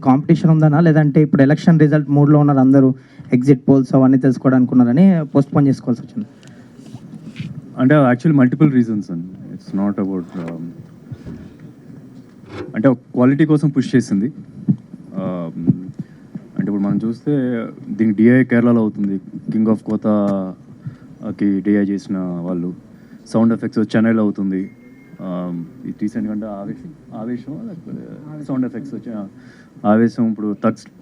Competition ఉందనా, లేదంటే ఇప్పుడు election result మూడ్లో ఉన్నారు అందరూ, ఎగ్జిట్ పోల్స్ అవన్నీ తెలుసుకోవడానికి ఉన్నారని పోస్ట్పోన్ చేసుకోవాల్సి వచ్చింది? అంటే యాక్చువల్లీ మల్టిపుల్ రీజన్స్ అండి. ఇట్స్ నాట్ అబౌట్ అంటే క్వాలిటీ కోసం పుష్ చేసింది. అంటే ఇప్పుడు మనం చూస్తే దీనికి డిఐ కేరళలో అవుతుంది, కింగ్ ఆఫ్ కోతాకి డిఐ చేసిన వాళ్ళు. సౌండ్ ఎఫెక్ట్స్ చెన్నైలో అవుతుంది. ఇది రీసెంట్గా అంటే ఆవేశం లేకపోతే సౌండ్ ఎఫెక్ట్స్ వచ్చి ఆవేశం ఇప్పుడు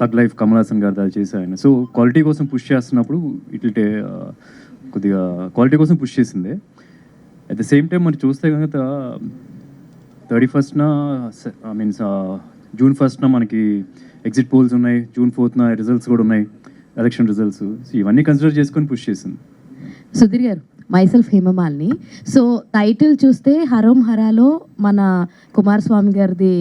తగ్ లైఫ్ కమల్ హాసన్ గారు అది చేశారు ఆయన. సో క్వాలిటీ కోసం పుష్ చేస్తున్నప్పుడు ఇట్లా కొద్దిగా క్వాలిటీ కోసం పుష్ చేసిందే. అట్ ద సేమ్ టైం మరి చూస్తే కనుక 31st జూన్ 1st మనకి ఎగ్జిట్ పోల్స్ ఉన్నాయి, June 4th రిజల్ట్స్ కూడా ఉన్నాయి, ఎలక్షన్ రిజల్ట్స్. సో ఇవన్నీ కన్సిడర్ చేసుకొని పుష్ చేసింది. సుధీర్ గారు, మైసెల్ఫ్ హేమమాలిని. సో టైటిల్ చూస్తే హరం హరాలో మన కుమారస్వామి గారిది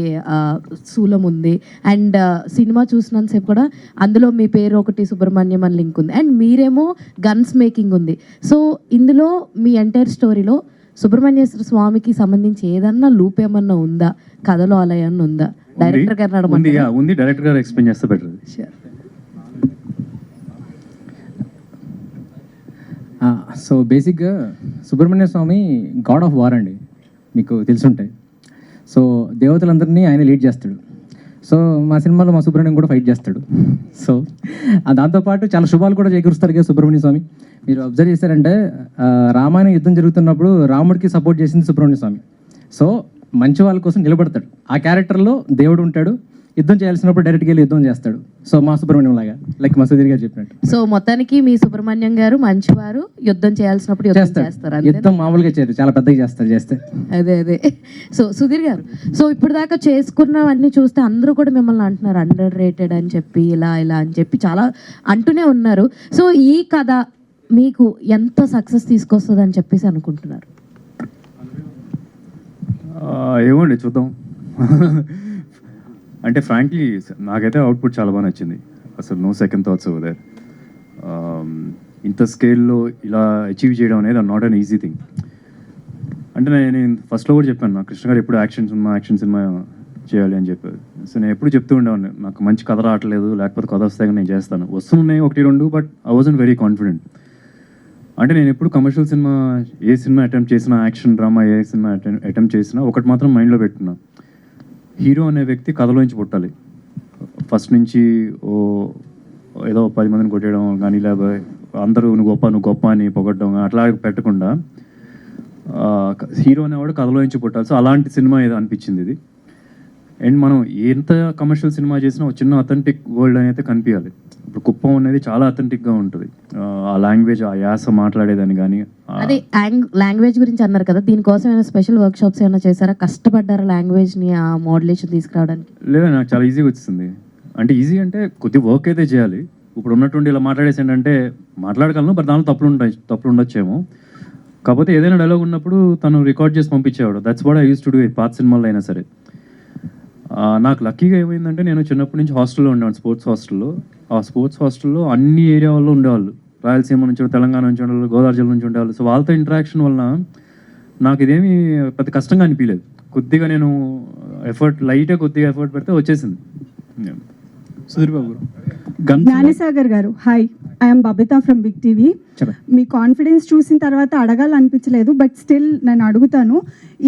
శూలం ఉంది, అండ్ సినిమా చూసినంతసేపు కూడా అందులో మీ పేరు ఒకటి సుబ్రహ్మణ్యం అని లింక్ ఉంది, అండ్ మీరేమో గన్స్ మేకింగ్ ఉంది. సో ఇందులో మీ ఎంటైర్ స్టోరీలో సుబ్రహ్మణ్యేశ్వర స్వామికి సంబంధించి ఏదన్నా లూప్ ఏమన్నా ఉందా, కథలో అలా ఏమన్నా ఉందా? డైరెక్టర్ గారు ఉంది, డైరెక్టర్ గారు ఎక్స్ప్లెయిన్ చేస్తే బెటర్. సో బేసిక్గా సుబ్రహ్మణ్య స్వామి గాడ్ ఆఫ్ వార్ అండి, మీకు తెలుసుంటాయి. సో దేవతలందరినీ ఆయన లీడ్ చేస్తాడు. సో మా సినిమాలో మా సుబ్రహ్మణ్యం కూడా ఫైట్ చేస్తాడు. సో దాంతోపాటు చాలా శుభాలు కూడా చేకూరుస్తాడు కదా సుబ్రహ్మణ్య స్వామి. మీరు అబ్జర్వ్ చేశారంటే రామాయణ యుద్ధం జరుగుతున్నప్పుడు రాముడికి సపోర్ట్ చేసింది సుబ్రహ్మణ్య స్వామి. సో మంచి వాళ్ళ కోసం నిలబడతాడు. ఆ క్యారెక్టర్లో దేవుడు ఉంటాడు, యుద్ధం చేయాల్సినప్పుడు డైరెక్ట్గా వెళ్ళి యుద్ధం చేస్తాడు. సో మా సుబ్రహ్మణ్యం లాగా, లైక్ మా సుధీర్ గారు చెప్పినట్టు. సో మొత్తానికి మీ సుబ్రహ్మణ్యం గారు మంచివారు, యుద్ధం చేయాల్సినప్పుడు చేస్తారు. యుద్ధం మామూలుగా చేయరు, చాలా పెద్దగా చేస్తారు చేస్తే. అదే. సో సుధీర్ గారు, సో ఇప్పుడు దాకా చేసుకున్నవన్నీ చూస్తే అందరూ కూడా మిమ్మల్ని అంటున్నారు అండర్ రేటెడ్ అని చెప్పి, ఇలా అని చెప్పి చాలా అంటూనే ఉన్నారు. సో ఈ కథ మీకు ఎంత సక్సెస్ తీసుకొస్తుంది అని చెప్పేసి అనుకుంటున్నారు? ఏమండి చూద్దాం. అంటే ఫ్రాంక్లీ నాకైతే అవుట్పుట్ చాలా బాగా నచ్చింది. అసలు no second thoughts over there. ఇంత స్కేల్లో ఇలా అచీవ్ చేయడం అనేది నాట్ అన్ ఈజీ థింగ్. అంటే నేను ఫస్ట్లో కూడా చెప్పాను, నాకు కృష్ణ గారు ఎప్పుడు యాక్షన్ సినిమా చేయాలి అని చెప్పారు. సో నేను ఎప్పుడు చెప్తూ ఉండేవాడిని, నాకు మంచి కథ రావట్లేదు, లేకపోతే కథ వస్తే నేను చేస్తాను. వస్తున్నాయి 1-2, but I wasn't very confident. అంటే నేను ఎప్పుడు కమర్షియల్ సినిమా ఏ సినిమా అటెంప్ట్ చేసినా, యాక్షన్ డ్రామా ఏ సినిమా అటెంప్ట్ చేసినా ఒకటి మాత్రం మైండ్లో పెట్టుకున్నా, హీరో అనే వ్యక్తి కథలోంచి పుట్టాలి. ఫస్ట్ నుంచి ఏదో 10 మందిని కొట్టేయడం కానీ, లేకపోతే అందరూ నువ్వు గొప్ప అని పొగడ్డం అట్లా పెట్టకుండా హీరో అనేవాడు కథలోంచి పుట్టాలి. సో అలాంటి సినిమా ఏదో అనిపించింది ఇది. అండ్ మనం ఎంత కమర్షియల్ సినిమా చేసినా ఒక చిన్న అథెంటిక్ వరల్డ్ అనేది కనిపించాలి. ఇప్పుడు కుప్పం అనేది చాలా అథెంటిక్గా ఉంటుంది. ఆ లాంగ్వేజ్, ఆ యాస మాట్లాడేదని కానీ. అదే లాంగ్వేజ్ గురించి అన్నారు కదా, దీనికోసం ఏమైనా స్పెషల్ వర్క్ షాప్స్ ఏమైనా చేశారా? కష్టపడ్డారా లాంగ్వేజ్ని ఆ మోడ్యులేషన్ తీసుకురావడానికి? లేదా, నాకు చాలా ఈజీగా వచ్చింది. అంటే ఈజీ అంటే కొద్ది వర్క్ అయితే చేయాలి. ఇప్పుడు ఉన్నటువంటి ఇలా మాట్లాడేసి ఏంటంటే మాట్లాడగలను, బట్ దానిలో తప్పులు ఉండొచ్చేమో. కాకపోతే ఏదైనా డైలాగ్ ఉన్నప్పుడు తను రికార్డ్ చేసి పంపించేవాడు. That's what I use to do పాత సినిమాల్లో అయినా సరే. నాకు లక్కీగా ఏమైందంటే, నేను చిన్నప్పటి నుంచి హాస్టల్లో ఉండేవాడు, స్పోర్ట్స్ హాస్టల్లో. ఆ స్పోర్ట్స్ హాస్టల్లో అన్ని ఏరియా వాళ్ళు ఉండేవాళ్ళు. రాయలసీమ నుంచి, తెలంగాణ నుంచి ఉండేవాళ్ళు, గోదావరి జిల్లా నుంచి ఉండేవాళ్ళు. సో వాళ్ళతో ఇంటరాక్షన్ వలన నాకు ఇదేమీ పెద్ద కష్టంగా అనిపించలేదు. కొద్దిగా నేను లైట్గా కొద్దిగా ఎఫర్ట్ పెడితే వచ్చేసింది. సుధీర్ బాబు, జ్ఞానసాగర్ గారు, hi, I'm Babitha from Big TV. మీ కాన్ఫిడెన్స్ చూసిన తర్వాత అడగాలనిపించలేదు, బట్ స్టిల్ నేను అడుగుతాను.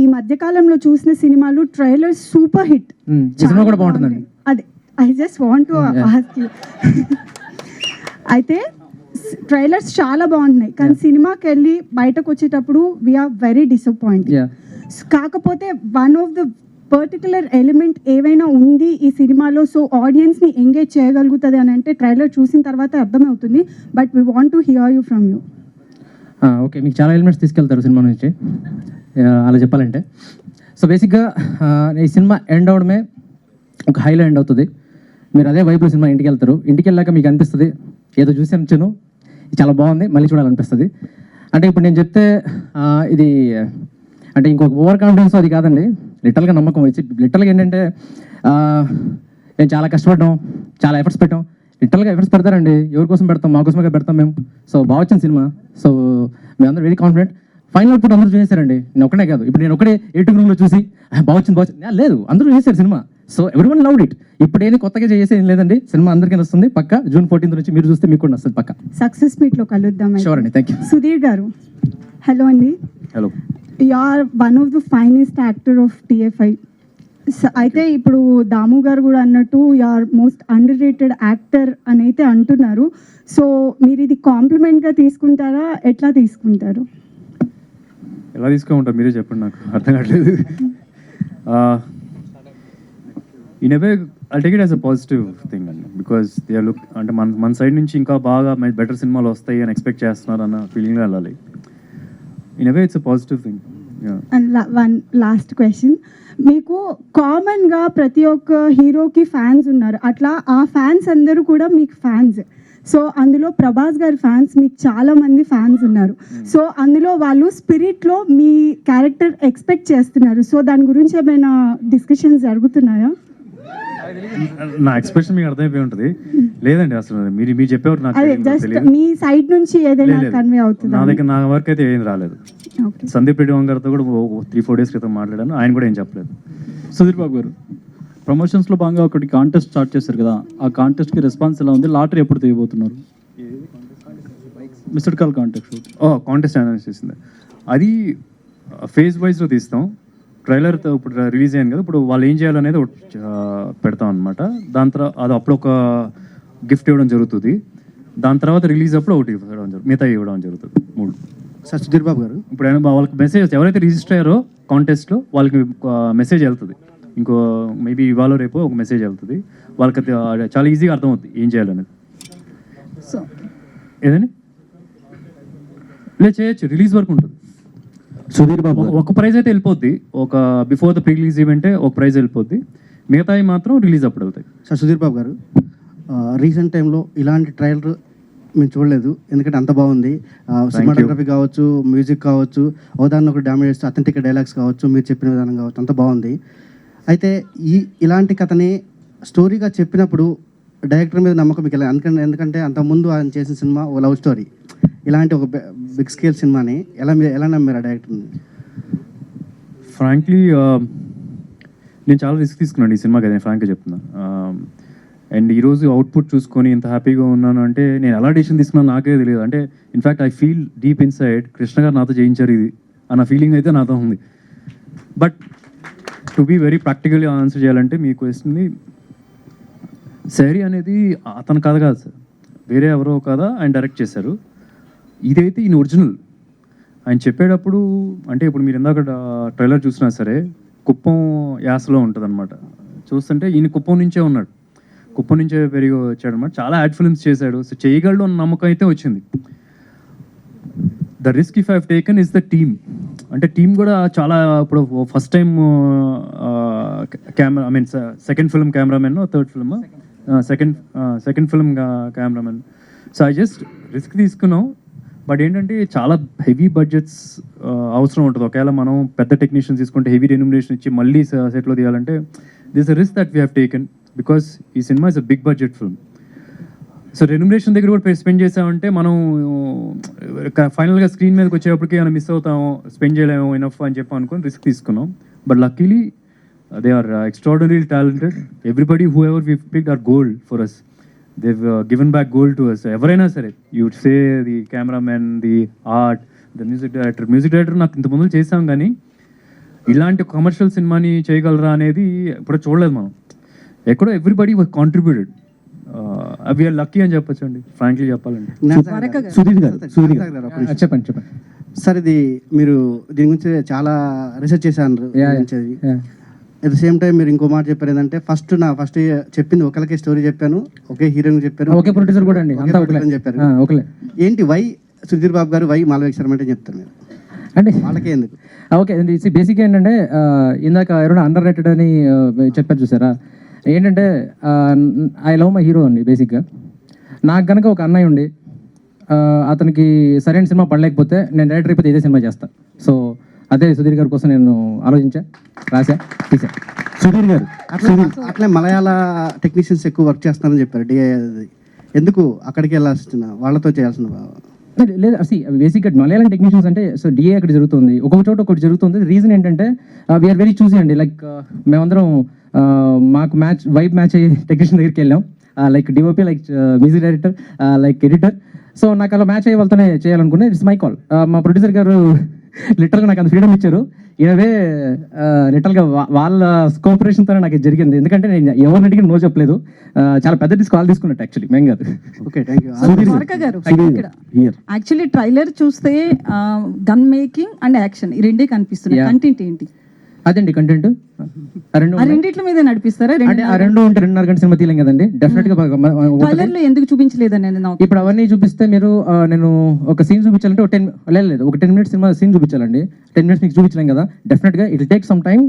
ఈ మధ్యకాలంలో చూసిన సినిమాలు ట్రైలర్ సూపర్ హిట్. అదే I just want to ask you. అయితే ట్రైలర్స్ చాలా బాగున్నాయి, కానీ సినిమాకి వెళ్ళి బయటకు వచ్చేటప్పుడు వీఆర్ వెరీ డిసప్పాయింటెడ్. కాకపోతే one of the particular element ఏవైనా ఉంది ఈ సినిమాలో, సో ఆడియన్స్ని ఎంగేజ్ చేయగలుగుతుంది అని అంటే ట్రైలర్ చూసిన తర్వాత అర్థమవుతుంది. But we want to hear you from you. Okay, మీకు చాలా ఎలిమెంట్స్ తీసుకెళ్తారు సినిమా నుంచి, అలా చెప్పాలంటే. సో బేసిక్గా ఈ సినిమా ఎండ్ అవడమే ఒక హైలో ఎండ్ అవుతుంది. మీరు అదే వైపులో సినిమా ఇంటికి వెళ్తారు. ఇంటికి వెళ్ళాక మీకు అనిపిస్తుంది, ఏదో చూసి వచ్చాను, చాలా బాగుంది, మళ్ళీ చూడాలనిపిస్తుంది. అంటే ఇప్పుడు నేను చెప్తే ఇది అంటే ఇంకొక ఓవర్ కాన్ఫిడెన్స్ అది కాదండి, లిటరల్గా నమ్మకం వచ్చి. లిటరల్గా ఏంటంటే నేను చాలా కష్టపడ్డాం, చాలా ఎఫర్ట్స్ పెట్టాం. లిటరల్గా ఎఫర్ట్స్ పెడతారండి, ఎవరి కోసం పెడతాం? మా కోసమే పెడతాం మేము. సో బాగా వచ్చింది సినిమా. సో మేమందరూ వెరీ కాన్ఫిడెంట్. ఫైనల్ అవుట్పుట్ అందరూ చూసేశారండి, నేను ఒకటే కాదు. ఇప్పుడు నేను ఒకటే ఎయిటింగ్ రూమ్లో చూసి బాగా వచ్చింది లేదు, అందరూ చూసేశారు సినిమా. So everyone loved it. ఇప్పుడు ఏది కొత్తగా చేసేది ఏం లేదండి, సినిమా అందరికీ నచ్చుతుంది పక్క. June 14th నుంచి మీరు చూస్తే మీకు కూడా నచ్చుతుంది పక్క. సక్సెస్ మీట్లో కలుద్దాం. షూర్ అండి, థ్యాంక్ యూ. సుధీర్ గారు, హలో అండి. Hello. You are one of the finest actor of TFI. అయితే ఇప్పుడు దాము గారు కూడా అన్నట్టు you are most underrated actor అని అయితే అంటున్నారు. సో మీరు ఇది కాంప్లిమెంట్గా తీసుకుంటారా, ఎట్లా తీసుకుంటారు? ఎలా తీసుకుంటారు మీరే చెప్పండి, నాకు అర్థం కావట్లేదు. In a way I take it as a positive thing అండి, బికాస్ దే ఆర్ లుక్ అంటే మన సైడ్ నుంచి ఇంకా బాగా బెటర్ సినిమాలు వస్తాయి అని ఎక్స్పెక్ట్ చేస్తున్నారు అన్న ఫీలింగ్లో వెళ్ళాలి. In a way it's a positive thing. And one last question, మీకు కామన్గా ప్రతి ఒక్క హీరోకి ఫ్యాన్స్ ఉన్నారు, అట్లా ఆ ఫ్యాన్స్ అందరూ కూడా మీకు ఫ్యాన్స్. సో అందులో ప్రభాస్ గారి ఫ్యాన్స్ మీకు చాలా మంది ఫ్యాన్స్ ఉన్నారు. సో అందులో వాళ్ళు స్పిరిట్లో మీ క్యారెక్టర్ ఎక్స్పెక్ట్ చేస్తున్నారు. సో దాని గురించి ఏమైనా డిస్కషన్స్ జరుగుతున్నాయా? నా ఎక్స్ప్రెషన్ మీకు అర్థమైపోయి ఉంటుంది. లేదండి, అసలు మీరు చెప్పేవారు నాకు అదే జస్ట్ మీ సైడ్ నుంచి ఏదైనా కన్వే అవుతుంది? నా దగ్గర నా వర్క్ అయితే ఏం రాలేదు. సందీప్ రెడ్డి గారితో కూడా 3-4 days క్రితం మాట్లాడాను, ఆయన కూడా ఏం చెప్పలేదు. సుధీర్ బాబు గారు, ప్రమోషన్స్లో భాగంగా ఒకటి కాంటెస్ట్ స్టార్ట్ చేశారు కదా, ఆ కాంటెస్ట్కి రెస్పాన్స్ ఎలా ఉంది? లాటరీ ఎప్పుడు తీయబోతున్నారు? Missed call contest. Contest announce చేసింది, అది ఫేజ్ వైజ్లో తీస్తాం. ట్రైలర్ ఇప్పుడు రిలీజ్ అయింది కదా, ఇప్పుడు వాళ్ళు ఏం చేయాలనేది పెడతాం అనమాట. దాని తర్వాత అది అప్పుడు ఒక గిఫ్ట్ ఇవ్వడం జరుగుతుంది. దాని తర్వాత రిలీజ్ అప్పుడు ఒకటి ఇవ్వడం జరుగుతుంది, మిగతా ఇవ్వడం జరుగుతుంది. 3. సార్ సుధీర్ బాబు గారు, ఇప్పుడు వాళ్ళకి మెసేజ్, ఎవరైతే రిజిస్టర్ అయ్యారో కాంటెస్ట్లో వాళ్ళకి మెసేజ్ వెళ్తుంది. ఇంకో మేబీ ఇవాళ రేపు ఒక మెసేజ్ వెళ్తుంది వాళ్ళకి. చాలా ఈజీగా అర్థమవుతుంది ఏం చేయాలనేది. సో ఏదండి లేదు చేయొచ్చు, రిలీజ్ వరకు ఉంటుంది. సుధీర్ బాబు గారు, ఒక ప్రైజ్ అయితే వెళ్ళిపోద్ది, ఒక బిఫోర్ ద ప్రీ రిలీజ్ ఈవెంటే ఒక ప్రైజ్ వెళ్ళిపోద్ది, మిగతాయి మాత్రం రిలీజ్ అప్పుడు వెళ్తాయి. సార్ సుధీర్ బాబు గారు, రీసెంట్ టైంలో ఇలాంటి ట్రైలర్ మేము చూడలేదు, ఎందుకంటే అంత బాగుంది. సినిమాటోగ్రఫీ కావచ్చు, మ్యూజిక్ కావచ్చు, ఉదాహరణ ఒక డామినేట్ అథెంటిక్ డైలాగ్స్ కావచ్చు, మీరు చెప్పిన విధానం కావచ్చు, అంత బాగుంది. అయితే ఇలాంటి కథని స్టోరీగా చెప్పినప్పుడు డైరెక్టర్ మీద నమ్మకం మీకు ఎలా? ఎందుకంటే అంతకుముందు ఆయన చేసిన సినిమా ఓ లవ్ స్టోరీ, ఇలాంటి ఒక బిగ్ స్కేల్ సినిమాని ఎలా నమ్మారు ఆ డైరెక్టర్ని? ఫ్రాంక్లీ నేను చాలా రిస్క్ తీసుకున్నాను ఈ సినిమాకి, నేను ఫ్రాంక్గా చెప్తున్నా. అండ్ ఈరోజు అవుట్పుట్ చూసుకొని ఇంత హ్యాపీగా ఉన్నాను అంటే నేను ఎలా డిసిషన్ తీసుకున్నాను నాకే తెలియదు. అంటే in fact I feel deep inside Krishna గారు నాతో చేయించారు ఇది అన్న ఫీలింగ్ అయితే నాతో ఉంది. But to be very practically answer చేయాలంటే మీ క్వశ్చన్ని, శారీ అనేది అతని కథ కాదు సార్, వేరే ఎవరో కదా ఆయన డైరెక్ట్ చేశారు. ఇదైతే ఈయన ఒరిజినల్. ఆయన చెప్పేటప్పుడు అంటే ఇప్పుడు మీరు ఇందాక ట్రైలర్ చూసినా సరే కుప్పం యాసలో ఉంటుంది అనమాట. చూస్తుంటే ఈయన కుప్పం నుంచే ఉన్నాడు, కుప్పం నుంచే పెరిగి వచ్చాడు అనమాట. చాలా యాడ్ ఫిల్మ్స్ చేశాడు, సో చేయగలడు అన్న నమ్మకం అయితే వచ్చింది. The risk if I have taken is the team. అంటే టీం కూడా చాలా, ఇప్పుడు first time camera, I mean second film cameraman, third film second film cameraman. So I just risk తీసుకున్నాం. బట్ ఏంటంటే చాలా హెవీ బడ్జెట్స్ అవసరం ఉంటుంది. ఒకవేళ మనం పెద్ద టెక్నీషియన్స్ తీసుకుంటే హెవీ రెన్యూమరేషన్ ఇచ్చి మళ్ళీ సెట్లో తీయాలంటే this a risk that we have taken, because ఈ సినిమా is a big budget film. So remuneration దగ్గర కూడా స్పెండ్ చేసామంటే మనం ఫైనల్గా స్క్రీన్ మీదకి వచ్చేటప్పటికి మనం మిస్ అవుతాము, స్పెండ్ చేయలేము ఇనఫ్ అని చెప్పి అనుకుని రిస్క్ తీసుకున్నాం. But luckily they are extraordinary talented. Everybody who ever we picked are gold for us. they've given back gold to us. ఎవరైనా సరే, you say the cameraman, the art, the music director నాకు ఇంత ముందు చేసాం, కానీ ఇలాంటి commercial సినిమాని చేయగలరా అనేది ఇప్పుడు చూడలేదు మనం ఎక్కడో. Everybody was contributed. We are lucky అని చెప్పొచ్చు అండి, ఫ్రాంక్లీ చెప్పాలంటే. సుధీర్ గారు చెప్పండి. సార్, ఇది మీరు దీని గురించి చాలా రీసెర్చ్ చేశారు. అట్ ద సేమ్ టైం మీరు ఇంకో మాట చెప్పారు ఏంటంటే, ఫస్ట్ చెప్పింది ఒకరికే స్టోరీ చెప్పాను, ఒకే హీరోయిన్ చెప్పారు, ఒకే ప్రొడ్యూసర్ కూడా అండి, చెప్పారు. ఓకే ఏంటి వై సుధీర్ బాబు గారు, వై మాల్విక శర్మ అంటే చెప్తారు మీరు అంటే వాళ్ళకే ఎందుకు? ఓకే, బేసిక్ ఏంటంటే ఇందాక ఎవరైనా అండర్ రేటెడ్ అని చెప్పారు చూసారా. ఏంటంటే ఐ లవ్ మై హీరో అండి. బేసిక్గా నాకు కనుక ఒక అన్నయ్య ఉండి అతనికి సరైన సినిమా పడలేకపోతే నేను డైరెక్టర్ అయిపోతే ఇదే సినిమా చేస్తాను. సో అదే సుధీర్ గారి కోసం నేను ఆలోచించా, రాశా, తీసా. సుధీర్ గారు అట్లే మలయాళ టెక్నీషియన్స్ ఎక్కువ వర్క్ చేస్తారని చెప్పారు. ఎందుకు అక్కడికి వెళ్ళాల్సిన, వాళ్ళతో చేయాల్సిన లేదు అసలు బేసిక్గా మలయాళం టెక్నీషియన్స్ అంటే సో డిఏ అక్కడ జరుగుతుంది, ఒక్కొక్క చోట ఒకటి జరుగుతుంది. రీజన్ ఏంటంటే వీఆర్ వెరీ చూసీ అండి. లైక్ మేమందరం మాకు వైబ్ మ్యాచ్ అయ్యే టెక్నీషియన్ దగ్గరికి వెళ్ళాం, like DOP, like music director, like editor. So నాకు అలా మ్యాచ్ అయ్యే వాళ్ళతోనే చేయాలనుకున్నా. It's my call. మా ప్రొడ్యూసర్ గారు లిటరల్గా నాకు అంత ఫ్రీడమ్ ఇచ్చారు. ఇనవే లిటరల్గా వాళ్ళ కోఆపరేషన్తోనే నాకు ఇది జరిగింది. ఎందుకంటే నేను ఎవరిని అడిగిన నో చెప్పలేదు. చాలా పెద్ద కాల్ తీసుకున్నట్టు యాక్చువల్లీ మేము కాదు. Okay, thank you. ద్వారక గారు ఇక్కడ యాక్చువల్లీ ట్రైలర్ చూస్తే గన్ మేకింగ్ అండ్ యాక్షన్ ఈ రెండే కనిపిస్తున్నాయి. కంటెంట్ ఏంటి? అదండి కంటెంట్. ఆ రెండిట్ల మీద నడిపిస్తారా? అంటే ఆ రెండు ఉంటే 2.5 గంటల సినిమా తీయలేం కదండి. డెఫినెట్ గా ట్రైలర్ లో ఎందుకు చూపించలేదని నాకు ఇప్పుడు అవన్నీ చూపిస్తే మీరు నేను ఒక సీన్ చూపించాలంటే ఒక 10 మినిట్స్ సినిమా సీన్ చూపించాలండి. 10 మినిట్స్ మీకు చూపించలేం కదా. డెఫినెట్ గా it take some time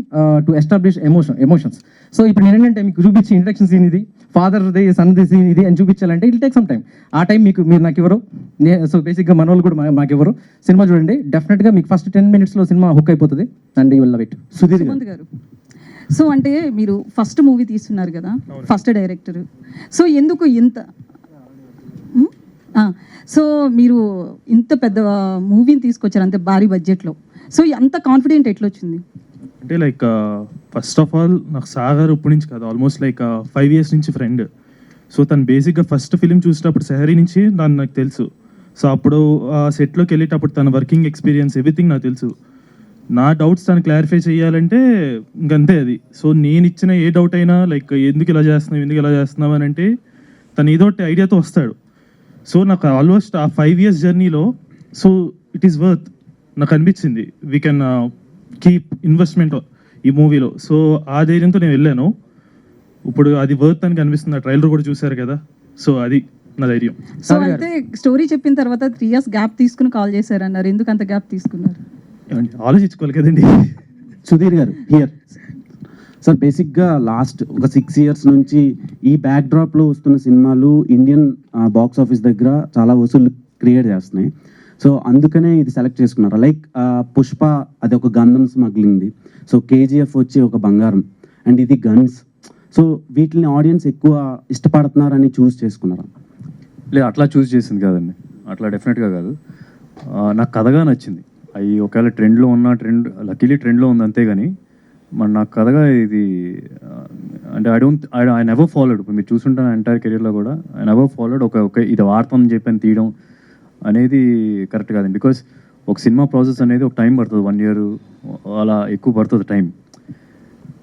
to establish emotions. So ఇప్పుడు నేను ఏంటంటే మీకు చూపించి ఇంట్రడక్షన్ సీన్ ఇది, father the son the scene ఇది అని చూపించాలంటే ఇట్ టేక్ సమ్ టైం. ఆ టైం మీరు నాకు ఇవ్వరు. సో బేసిక్గా మన వాళ్ళు కూడా మాకు ఇవ్వరు. సినిమా చూడండి, డెఫినెట్ గా మీకు ఫస్ట్ 10 minutes లో సినిమా హుక్ అయిపోతుంది and you will love it. Sumanth గారు, సో అంటే మీరు ఫస్ట్ మూవీ తీస్తున్నారు కదా, ఫస్ట్ డైరెక్టర్. సో ఎందుకు ఇంత సో మీరు ఇంత పెద్ద మూవీని తీసుకొచ్చారు అంత భారీ బడ్జెట్లో. సో అంత కాన్ఫిడెంట్ ఎట్లా వచ్చింది? అంటే లైక్ ఫస్ట్ ఆఫ్ ఆల్ నాకు సాగర్ ఇప్పటి నుంచి కాదు, ఆల్మోస్ట్ లైక్ 5 years నుంచి ఫ్రెండ్. సో తను బేసిక్గా ఫస్ట్ ఫిలిం చూసేటప్పుడు సెహరీ నుంచి నాకు తెలుసు. సో అప్పుడు సెట్లోకి వెళ్ళేటప్పుడు తన వర్కింగ్ ఎక్స్పీరియన్స్ ఎవ్రీథింగ్ నాకు తెలుసు. నా డౌట్స్ తను క్లారిఫై చేయాలంటే ఇంకంతే అది. సో నేను ఇచ్చిన ఏ డౌట్ అయినా లైక్ ఎందుకు ఇలా చేస్తున్నావు అని అంటే తను ఏదో ఒకటి ఐడియాతో వస్తాడు. సో నాకు ఆల్మోస్ట్ ఆ 5 years జర్నీలో సో ఇట్ ఈస్ వర్త్ నాకు అనిపించింది. వీ కెన్ కీప్ ఇన్వెస్ట్మెంట్ ఈ మూవీలో. సో ఆ ధైర్యంతో నేను వెళ్ళాను. ఇప్పుడు అది వర్త్ అని కనిపిస్తుంది. ఆ ట్రైలర్ కూడా చూశారు కదా. సో అది నా ధైర్యం. సో అయితే స్టోరీ చెప్పిన తర్వాత 3 years గ్యాప్ తీసుకుని కాల్ చేశారన్నారు. ఎందుకు అంత గ్యాప్ తీసుకున్నారు? ఆలోచించుకోవాలి కదండి. సుధీర్ గారు హియర్ సార్. బేసిక్గా లాస్ట్ ఒక 6 years నుంచి ఈ బ్యాక్డ్రాప్లో వస్తున్న సినిమాలు ఇండియన్ బాక్స్ ఆఫీస్ దగ్గర చాలా వసూలు క్రియేట్ చేస్తున్నాయి. సో అందుకనే ఇది సెలెక్ట్ చేసుకున్నారు. లైక్ పుష్ప అది ఒక గంధం స్మగ్లింగ్ది, సో కేజీఎఫ్ వచ్చి ఒక బంగారం, అండ్ ఇది గన్స్. సో వీటిని ఆడియన్స్ ఎక్కువ ఇష్టపడుతున్నారని చూస్ చేసుకున్నారా? లేదు, అట్లా చూస్ చేసింది కాదండి. అట్లా డెఫినెట్గా కాదు. నాకు కథగా నచ్చింది. అవి ఒకవేళ ట్రెండ్ లక్కీలీ ట్రెండ్లో ఉంది అంతేగాని నాకు కథగా ఇది అంటే ఐ నెవర్ ఫాలోడ్. ఇప్పుడు మీరు చూసుంటాను ఎంటైర్ కెరీర్లో కూడా ఐ నెవర్ ఫాలోడ్ ఒక ఇది వార్తని చెప్పని తీయడం అనేది కరెక్ట్ కాదండి. బికాస్ ఒక సినిమా ప్రాసెస్ అనేది ఒక టైం పడుతుంది, 1 year అలా ఎక్కువ పడుతుంది టైం.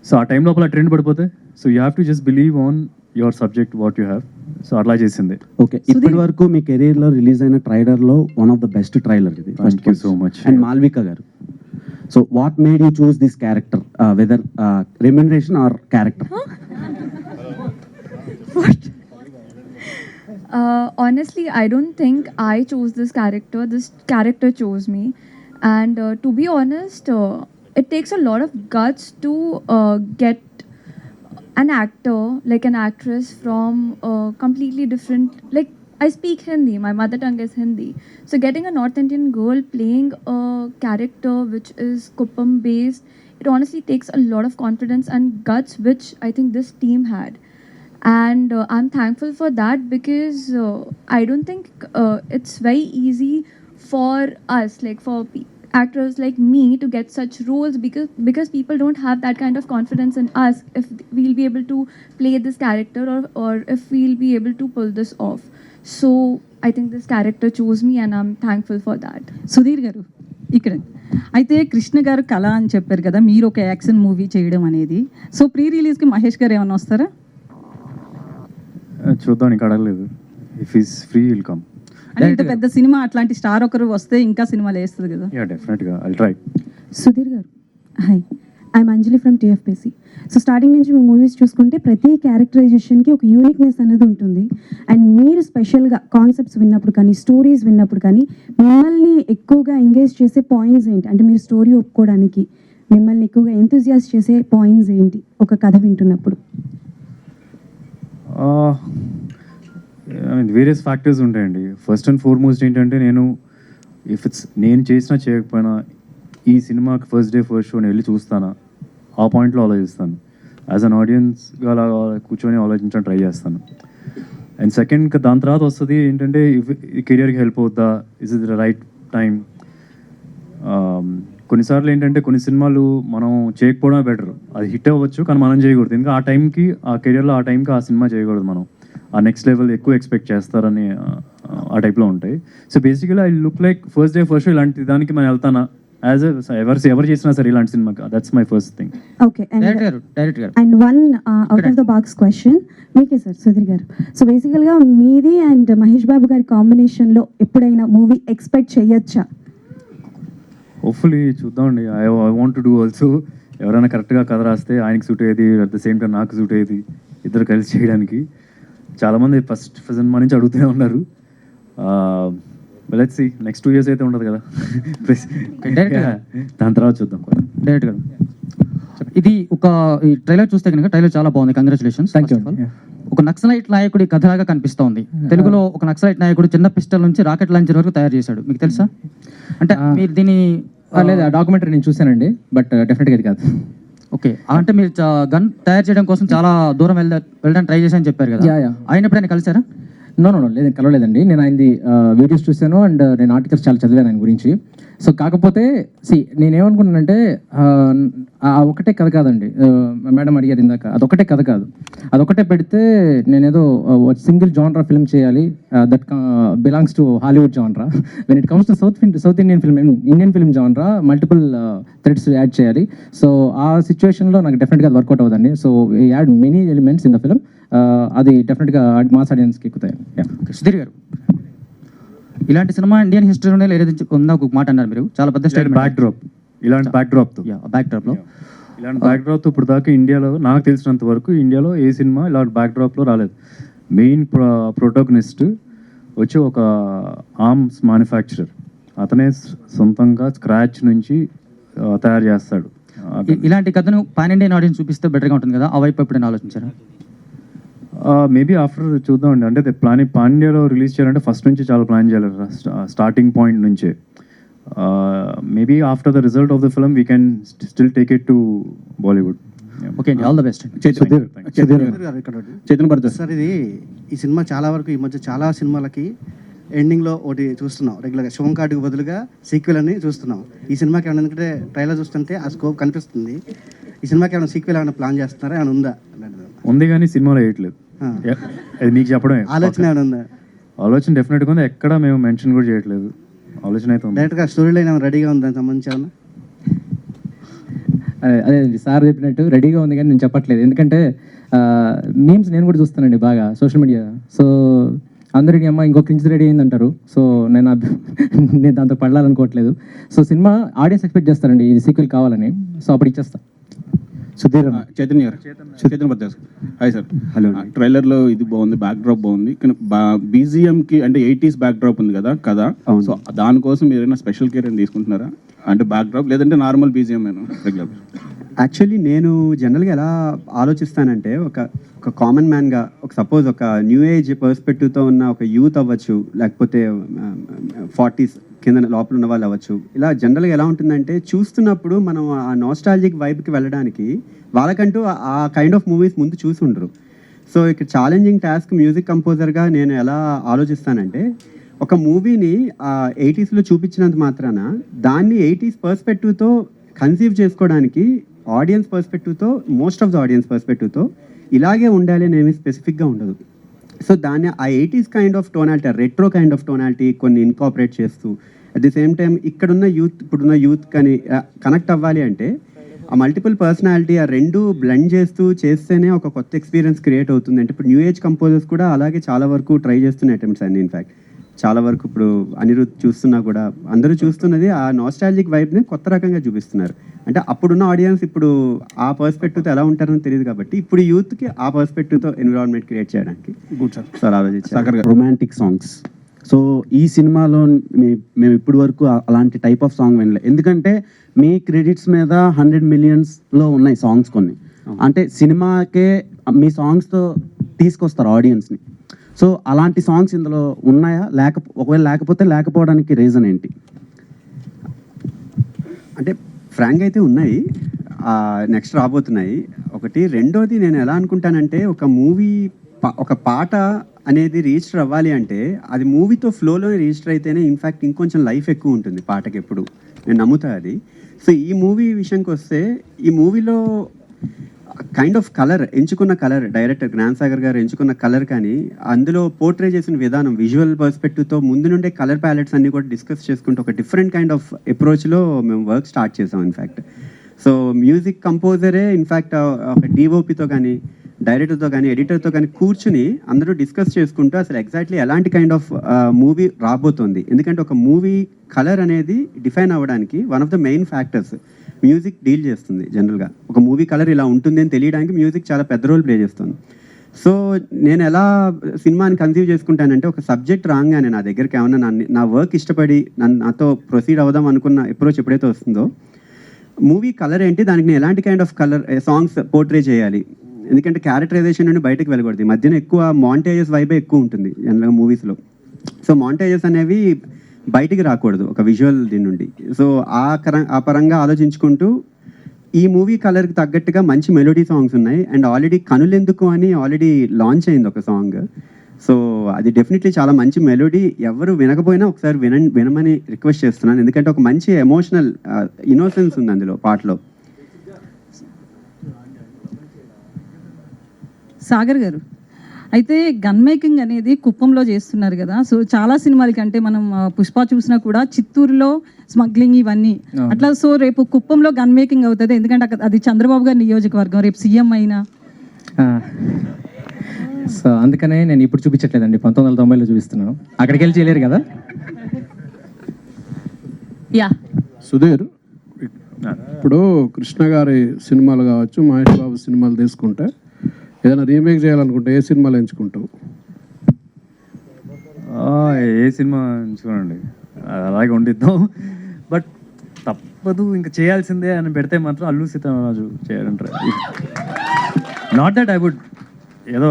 సో ఆ టైం లోపల ట్రెండ్ పడిపోతే so you have to just believe on your subject what you have. So అట్లా చేసింది. ఓకే, ఇప్పటి వరకు మీ కెరీర్లో రిలీజ్ అయిన ట్రైలర్లో one of the best trailer ఇది. Thank you so much. And Malvika గారు, so what made you choose this character, whether remuneration or character? Honestly, I don't think I chose this character. This character chose me. And to be honest, it takes a lot of guts to get an actor, like an actress from completely different, like I speak Hindi, my mother tongue is Hindi. So getting a North Indian girl playing a character which is Kuppam based, it honestly takes a lot of confidence and guts, which I think this team had. And I'm thankful for that because I don't think it's very easy for us, like for actors like me, to get such roles because people don't have that kind of confidence in us if we'll be able to play this character or if we'll be able to pull this off. So I think this character chose me and I'm thankful for that. Sudheer గారు ఇక్కడ అయితే కృష్ణ గారు కళ అని చెప్పారు కదా, మీరు ఒక యాక్షన్ మూవీ చేయడం అనేది. సో ప్రీ రిలీజ్కి మహేష్ గారు ఏమైనా వస్తారా? చూద్దాం, ఇంకా అడగలేదు. If is free will come. అంటే ఇంత పెద్ద సినిమా అట్లాంటి స్టార్ ఒకరు వస్తే ఇంకా సినిమాలు వేస్తుంది కదా. యా డెఫినెట్గా I'll try. Sudheer garu hi, I'm Anjali from TFPC. So starting నుంచి మీ మూవీస్ చూసుకుంటే ప్రతి క్యారెక్టరైజేషన్కి ఒక యూనిక్నెస్ అనేది ఉంటుంది. అండ్ మీరు స్పెషల్గా కాన్సెప్ట్స్ విన్నప్పుడు కానీ స్టోరీస్ విన్నప్పుడు కానీ మిమ్మల్ని ఎక్కువగా ఎంగేజ్ చేసే పాయింట్స్ ఏంటి? అంటే మీరు స్టోరీ ఒప్పుకోవడానికి మిమ్మల్ని ఎక్కువగా ఎంతూజియాస్ చేసే పాయింట్స్ ఏంటి ఒక కథ వింటున్నప్పుడు? వేరియస్ ఫ్యాక్టర్స్ ఉంటాయండి. ఫస్ట్ అండ్ ఫార్మోస్ట్ ఏంటంటే నేను చేసినా చేయకపోయినా ఈ సినిమాకి ఫస్ట్ డే ఫస్ట్ షో నేను వెళ్ళి చూస్తానా, ఆ పాయింట్లో ఆలోచిస్తాను. యాజ్ అన్ ఆడియన్స్గా అలా కూర్చొని ఆలోచించడం ట్రై చేస్తాను. అండ్ సెకండ్ దాని తర్వాత వస్తుంది ఏంటంటే కెరియర్కి హెల్ప్ అవుద్దా, is it the right time. కొన్నిసార్లు ఏంటంటే కొన్ని సినిమాలు మనం చేయకపోవడమే బెటర్. అది హిట్ అవ్వచ్చు కానీ మనం చేయకూడదు, ఇంకా ఆ టైంకి ఆ కెరియర్లో ఆ టైంకి ఆ సినిమా చేయకూడదు. మనం ఆ నెక్స్ట్ లెవెల్ ఎక్కువ ఎక్స్పెక్ట్ చేస్తారని ఆ టైప్లో ఉంటాయి. So basically I look like first day first show ఇలాంటి దానికి మనం వెళ్తానా యాజ్ ఎవరు చేసినా సరే ఇలాంటి సినిమాకి. That's my first thing. Okay, director garu and one out of the box question మీకే సార్, సుధీర్ గారు. సో బేసికల్గా మీది అండ్ మహేష్ బాబు గారి కాంబినేషన్లో ఎప్పుడైనా మూవీ ఎక్స్పెక్ట్ చేయొచ్చా? హోప్ఫుల్లీ చూద్దామండి. I want to do also. ఎవరైనా కరెక్ట్గా కథ రాస్తే ఆయనకి సూట్ అయ్యేది, అట్ ద సేమ్ టైం నాకు సూట్ అయ్యేది, ఇద్దరు కలిసి చేయడానికి. చాలామంది ఫస్ట్ సినిమా నుంచి అడుగుతూనే ఉన్నారు. లెట్స్ సీ, నెక్స్ట్ 2 years అయితే ఉండదు కదా. దాని తర్వాత చూద్దాం. డైరెక్ట్ గారు, ఇది ఒక ఈ ట్రైలర్ చూస్తే కనుక ట్రైలర్ చాలా బాగుంది, కంగ్రాచులేషన్స్. Thank you. ఒక నక్సలైట్ నాయకుడి కథలాగా కనిపిస్తోంది. తెలుగులో ఒక నక్సలైట్ నాయకుడు చిన్న పిస్టల్ నుంచి రాకెట్ లాంచర్ వరకు తయారు చేశాడు, మీకు తెలుసా? అంటే మీరు దీన్ని లేదు, ఆ డాక్యుమెంటరీ నేను చూశానండి, బట్ డెఫినెట్గా ఇది కాదు. ఓకే, అంటే మీరు గన్ తయారు చేయడం కోసం చాలా దూరం వెళ్ళడానికి ట్రై చేశారని చెప్పారు కదా. ఆయన ఎప్పుడైనా కలిసారా? నో లేదు, కలవలేదండి. నేను ఆయనది వీడియోస్ చూశాను అండ్ నేను ఆర్టికల్స్ చాలా చదివాను ఆయన గురించి. సో కాకపోతే నేనేమనుకున్నానంటే ఒకటే కథ కాదండి. మేడం అడిగారు ఇందాక, అదొకటే కథ కాదు. అదొకటే పెడితే నేనేదో సింగిల్ జాన్రా ఫిల్మ్ చేయాలి, that belongs to Hollywood genre. When it comes to south Indian film genre multiple threads add చేయాలి. సో ఆ సిచ్యువేషన్లో నాకు డెఫినెట్గా అది వర్కౌట్ అవుతుంది. So we add many elements in the film. అది డెఫినెట్గా మాస్ ఆడియన్స్కి ఎక్కుతాయి. సుధీర్ గారు, ఇలాంటి సినిమా ఇండియన్ హిస్టరీలోనే లేదా ఉందా? ఒక మాట అన్నారు మీరు, చాలా పెద్ద స్టేట్ బ్యాక్డ్రాప్. ఇలాంటి బ్యాక్డ్రాప్తో ఇప్పుడు దాకా ఇండియాలో నాకు తెలిసినంత వరకు ఇండియాలో ఏ సినిమా ఇలాంటి బ్యాక్డ్రాప్లో రాలేదు. మెయిన్ ప్రొటాగనిస్ట్ వచ్చి ఒక ఆర్మ్స్ మ్యానుఫ్యాక్చరర్. అతనే సొంతంగా స్క్రాచ్ నుంచి తయారు చేస్తాడు. ఇలాంటి కథను పాన్ ఇండియన్ ఆడియన్స్ చూపిస్తే బెటర్గా ఉంటుంది కదా, ఆ వైపు ఎప్పుడైనా ఆలోచించారా? మేబీ ఆఫ్టర్ చూద్దామండి. అంటే పాండ్యాలో రిలీజ్ చేయాలంటే ఫస్ట్ నుంచి చాలా ప్లాన్ చేయాలి, స్టార్టింగ్ పాయింట్ నుంచే. Maybe after the result of the film we can still take it to Bollywood. Okay అండి, all the best. Chaitanya Bharat sir, ఇది ఈ సినిమా చాలా వరకు ఈ మధ్య చాలా సినిమాలకి ఎండింగ్లో ఒకటి చూస్తున్నాం రెగ్యులర్గా, శివం కార్డుకు బదులుగా సీక్వెల్ అని చూస్తున్నాం. ఈ సినిమాకి ఏమైనా, ఎందుకంటే ట్రైలర్ చూస్తుంటే ఆ స్కోప్ కనిపిస్తుంది. ఈ సినిమాకి ఏమైనా సీక్వెల్ ఏమైనా ప్లాన్ చేస్తున్నారా, ఏమైనా ఉందా? ఉంది కానీ సినిమాలో వేయట్లేదు. అది మీకు చెప్పడమే. ఆలోచన ఏమైనా ఉందా? ఆలోచన డెఫినెట్గా ఉంది, ఎక్కడ మేము మెన్షన్ కూడా చేయట్లేదు. ఆలోచన అయితే ఉంది. డైరెక్ట్గా స్టోరీ లైన్ ఏమైనా రెడీగా ఉంది, దానికి సంబంధించి ఏమన్నా? అదే సార్ చెప్పినట్టు రెడీగా ఉంది కానీ నేను చెప్పట్లేదు. ఎందుకంటే మీమ్స్ నేను కూడా చూస్తానండి బాగా సోషల్ మీడియా. సో అందరికీ అమ్మ ఇంకో క్రింజ్ రెడీ అయిందంటారు. సో నేను దాంతో పడాలనుకోవట్లేదు. సో సినిమా ఆడియన్స్ ఎక్స్పెక్ట్ చేస్తారండి ఇది సీక్వెల్ కావాలని. సో అప్పుడు ఇచ్చేస్తా. సుధీర్ చైతన్య గారు, Chaitanya Bharat. Hi sir. Hello. ట్రైలర్లో ఇది బాగుంది, బ్యాక్ డ్రాప్ బాగుంది, కానీ బీజిఎంకి అంటే 80s బ్యాక్ డ్రాప్ ఉంది కదా. సో దానికోసం మీరు ఏదైనా స్పెషల్ కేర్ అని తీసుకుంటున్నారా? అంటే బ్యాక్ డ్రాప్ లేదంటే నార్మల్ బీజిఎం రెగ్యులర్? యాక్చువల్లీ నేను జనరల్గా ఎలా ఆలోచిస్తానంటే ఒక కామన్ మ్యాన్గా సపోజ్ ఒక న్యూ ఏజ్ పర్స్పెక్టివ్తో ఉన్న ఒక యూత్ అవ్వచ్చు, లేకపోతే 40s కింద లోపల ఉన్న వాళ్ళు అవ్వచ్చు. ఇలా జనరల్గా ఎలా ఉంటుందంటే చూస్తున్నప్పుడు మనం ఆ నాస్టాలజిక్ వైబ్కి వెళ్ళడానికి వాళ్ళకంటూ ఆ కైండ్ ఆఫ్ మూవీస్ ముందు చూసి ఉండరు. సో ఇక్కడ ఛాలెంజింగ్ టాస్క్ మ్యూజిక్ కంపోజర్గా నేను ఎలా ఆలోచిస్తానంటే ఒక మూవీని 80sలో చూపించినంత మాత్రాన దాన్ని 80s పర్స్పెక్టివ్తో కన్సీవ్ చేసుకోవడానికి ఆడియన్స్ పర్స్పెక్టివ్తో, మోస్ట్ ఆఫ్ ద ఆడియన్స్ పర్స్పెక్టివ్తో ఇలాగే ఉండాలి అని ఏమి స్పెసిఫిక్గా ఉండదు. సో దాన్ని ఆ 80s kind of tonality, retro kind of tonality కొన్ని ఇన్కాపరేట్ చేస్తూ అట్ ది సేమ్ టైం ఇప్పుడున్న యూత్ కానీ కనెక్ట్ అవ్వాలి అంటే ఆ మల్టిపుల్ పర్సనాలిటీ ఆ రెండు బ్లెండ్ చేస్తేనే ఒక కొత్త ఎక్స్పీరియన్స్ క్రియేట్ అవుతుంది. అంటే ఇప్పుడు న్యూ ఏజ్ కంపోజర్స్ కూడా అలాగే చాలా వరకు ట్రై చేస్తున్న అటెంప్ట్స్ అన్ని. ఇన్ఫ్యాక్ట్ చాలా వరకు ఇప్పుడు అనిరుద్ధ్ చూస్తున్నా కూడా అందరూ చూస్తున్నది ఆ నాస్టాలజిక్ వైబ్ని కొత్త రకంగా చూపిస్తున్నారు. అంటే అప్పుడున్న ఆడియన్స్ ఇప్పుడు ఆ పర్స్పెక్టివ్తో ఎలా ఉంటారని తెలియదు కాబట్టి ఇప్పుడు యూత్కి ఆ పర్స్పెక్టివ్తో ఎన్విరాన్మెంట్ క్రియేట్ చేయడానికి సార్ ఆలోచించారు. Romantic songs. సో ఈ సినిమాలో మేము ఇప్పటి వరకు అలాంటి టైప్ ఆఫ్ సాంగ్ వినలేదు. ఎందుకంటే మీ క్రెడిట్స్ మీద 100 millions ఉన్నాయి సాంగ్స్ కొన్ని. అంటే సినిమాకే మీ సాంగ్స్తో తీసుకొస్తారు ఆడియన్స్ని. సో అలాంటి సాంగ్స్ ఇందులో ఉన్నాయా? ఒకవేళ లేకపోవడానికి రీజన్ ఏంటి? అంటే ఫ్రాంక్ అయితే ఉన్నాయి, నెక్స్ట్ రాబోతున్నాయి ఒకటి. రెండోది నేను ఎలా అనుకుంటానంటే ఒక మూవీ ఒక పాట అనేది రిజిస్టర్ అవ్వాలి అంటే అది మూవీతో ఫ్లోలోనే రిజిస్టర్ అయితేనే ఇన్ఫ్యాక్ట్ ఇంకొంచెం లైఫ్ ఎక్కువ ఉంటుంది పాటకి ఎప్పుడు. నేను నమ్ముతా అది. సో ఈ మూవీ విషయానికి వస్తే ఈ మూవీలో కైండ్ ఆఫ్ కలర్, ఎంచుకున్న కలర్, డైరెక్టర్ జ్ఞానసాగర్ గారు ఎంచుకున్న కలర్ కానీ అందులో పోర్ట్రే చేసిన విధానం, విజువల్ పర్స్పెక్టివ్తో ముందు నుండే కలర్ ప్యాలెట్స్ అన్ని కూడా డిస్కస్ చేసుకుంటూ ఒక డిఫరెంట్ కైండ్ ఆఫ్ అప్రోచ్లో మేము వర్క్ స్టార్ట్ చేసాం ఇన్ఫ్యాక్ట్. సో మ్యూజిక్ కంపోజరే ఇన్ఫ్యాక్ట్ ఒక డిఓపితో కానీ డైరెక్టర్తో కానీ ఎడిటర్తో కానీ కూర్చుని అందరూ డిస్కస్ చేసుకుంటూ అసలు ఎగ్జాక్ట్లీ ఎలాంటి కైండ్ ఆఫ్ మూవీ రాబోతోంది. ఎందుకంటే ఒక మూవీ కలర్ అనేది డిఫైన్ అవ్వడానికి one of the main factors music deal చేస్తుంది. జనరల్గా ఒక మూవీ కలర్ ఇలా ఉంటుంది అని తెలియడానికి మ్యూజిక్ చాలా పెద్ద రోల్ ప్లే చేస్తుంది. సో నేను ఎలా సినిమాని కన్సీవ్ చేసుకుంటానంటే ఒక సబ్జెక్ట్ రాగానే నా దగ్గరికి ఏమన్నా నా వర్క్ ఇష్టపడి నాతో ప్రొసీడ్ అవుదాం అనుకున్న అప్రోచ్ ఎప్పుడైతే వస్తుందో మూవీ కలర్ ఏంటి, దానికి నేను ఎలాంటి kind of colour songs portray చేయాలి. ఎందుకంటే క్యారెక్టరైజేషన్ నుండి బయటకు వెళ్ళకూడదు. ఈ మధ్యన ఎక్కువ మాంటేజెస్ వైబే ఎక్కువ ఉంటుంది జనరల్గా మూవీస్లో. సో మాంటేజెస్ అనేవి బయటికి రాకూడదు ఒక విజువల్ దీని నుండి. సో ఆ పరంగా ఆలోచించుకుంటూ ఈ మూవీ కలర్కి తగ్గట్టుగా మంచి మెలోడీ సాంగ్స్ ఉన్నాయి. అండ్ ఆల్రెడీ కనులెందుకు అని ఆల్రెడీ లాంచ్ అయింది ఒక సాంగ్. సో అది డెఫినెట్లీ చాలా మంచి మెలోడీ. ఎవరు వినకపోయినా ఒకసారి వినమని రిక్వెస్ట్ చేస్తున్నాను. ఎందుకంటే ఒక మంచి ఎమోషనల్ ఇన్నోసెన్స్ ఉంది అందులో పాటలో. సాగర్ గారు, అయితే గన్ మేకింగ్ అనేది కుప్పంలో చేస్తున్నారు కదా. సో చాలా సినిమాలకి అంటే మనం పుష్ప చూసినా కూడా చిత్తూరులో స్మగ్లింగ్ ఇవన్నీ అట్లా. సో రేపు కుప్పంలో గన్ మేకింగ్ అవుతుంది, ఎందుకంటే అది చంద్రబాబు గారి నియోజకవర్గం, రేపు సీఎం అయినా. సో అందుకనే నేను ఇప్పుడు చూపించట్లేదండి, 1990లో చూపిస్తున్నాను. అక్కడికి వెళ్ళి చేయలేరు కదా. యా సుధీర్, ఇప్పుడు కృష్ణ గారి సినిమాలు కావచ్చు, మహేష్ బాబు సినిమాలు తీసుకుంటే ఏదైనా రీమేక్ చేయాలనుకుంటే ఏ సినిమాలు ఎంచుకుంటావు? ఏ సినిమా ఎంచుకోనండి, అలాగే ఉండిద్దాం. బట్ తప్పదు ఇంకా చేయాల్సిందే అని పెడితే మాత్రం అల్లు సీతారామరాజు చేయాలంటారు. నాట్ దట్ ఐ వుడ్ ఏదో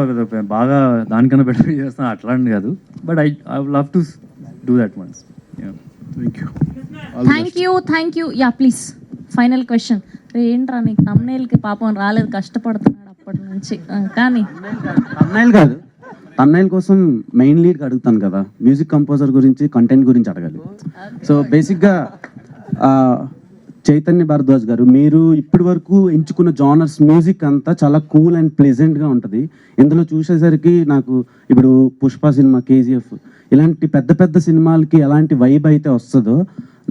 బాగా దానికన్నా బెటర్ చేస్తాను అట్లాంటి కాదు. But I love to do that once. Thank you. Yeah please, final question. ఏంట్రా నీకు తమ్నైల్కి పాపం రాలేదు, కష్టపడుతున్నాడు అప్పటి నుంచి. కానీ తమ్నైల్ కాదు, తమ్నైల్ కోసం మెయిన్ లీడ్ అడుగుతాను కదా, మ్యూజిక్ కంపోజర్ గురించి, కంటెంట్ గురించి అడగాలి. సో బేసిక్గా చైతన్య భారద్వాజ్ గారు, మీరు ఇప్పటి వరకు ఎంచుకున్న జానర్స్ మ్యూజిక్ అంతా చాలా కూల్ అండ్ ప్లెజెంట్గా ఉంటుంది. ఇందులో చూసేసరికి నాకు ఇప్పుడు పుష్ప సినిమా, కేజీఎఫ్ ఇలాంటి పెద్ద పెద్ద సినిమాలకి ఎలాంటి వైబ్ అయితే వస్తుందో